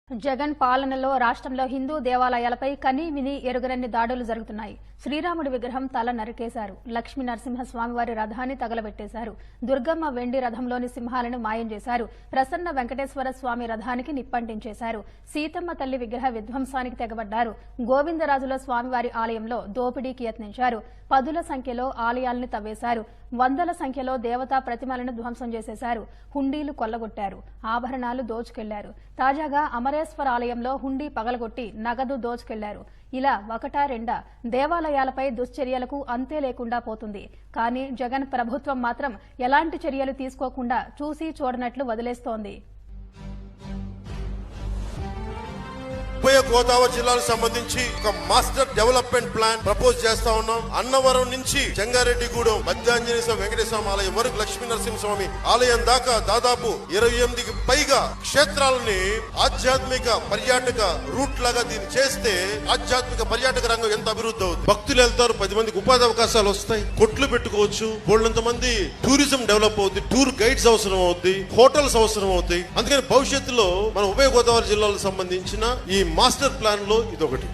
జగన్ పాలనలో రాష్ట్రంలో హిందూ దేవాలయాలపై కనీవిని ఎరుగనన్ని దాడులు జరుగుతున్నాయి. శ్రీరాముడి విగ్రహం తల నరికేశారు. లక్ష్మీ నరసింహస్వామివారి రథాన్ని తగలబెట్టేశారు. దుర్గమ్మ వెండి రథంలోని సింహాలను మాయం చేశారు. ప్రసన్న వెంకటేశ్వర స్వామి రథానికి నిప్పంటించేశారు. సీతమ్మ తల్లి విగ్రహ విధ్వంసానికి తెగబడ్డారు. గోవిందరాజుల స్వామివారి ఆలయంలో దోపిడీకి యత్నించారు. పదుల సంఖ్యలో ఆలయాల్ని తవ్వేశారు. వందల సంఖ్యలో దేవతా ప్రతిమలను ధ్వంసం చేసేశారు. హుండీలు కొల్లగొట్టారు. ఆభరణాలు దోచుకెళ్లారు. తాజాగా అమరేశ్వర ఆలయంలో హుండీ పగలగొట్టి నగదు దోచుకెళ్లారు. ఇలా ఒకటా రెండా దేవాలయాలపై దుశ్చర్యలకు అంతే లేకుండా పోతుంది. కానీ జగన్ ప్రభుత్వం మాత్రం ఎలాంటి చర్యలు తీసుకోకుండా చూసి చూడనట్లు వదిలేస్తోంది. ఉభయ గోదావరి జిల్లాలకు సంబంధించి ఒక మాస్టర్ డెవలప్మెంట్ ప్లాన్ ప్రపోజ్ చేస్తా ఉన్నాం. అన్నవరం నుంచి జంగారెడ్డిగూడెం మధ్యాంజనేయ స్వామి వెంకటేశ్వర ఆలయం వరకు లక్ష్మీ నరసింహస్వామి ఆలయం దాకా దాదాపు 28కి పైగా క్షేత్రాలని ఆధ్యాత్మిక పర్యాటక రూట్ లాగా దీన్ని చేస్తే ఆధ్యాత్మిక పర్యాటక రంగం ఎంత అభివృద్ధి అవుతుంది. భక్తులు వెళ్తారు, 10 మందికి ఉపాధి అవకాశాలు వస్తాయి, కొట్లు పెట్టుకోవచ్చు, బోళ్ళంత మంది టూరిజం డెవలప్ అవుతుంది, టూర్ గైడ్స్ అవసరం అవుతుంది, హోటల్స్ అవసరం అవుతాయి. అందుకని భవిష్యత్తులో మన ఉభయ గోదావరి జిల్లాలకు సంబంధించిన ఈ మాస్టర్ ప్లాన్ లో ఇదొకటి.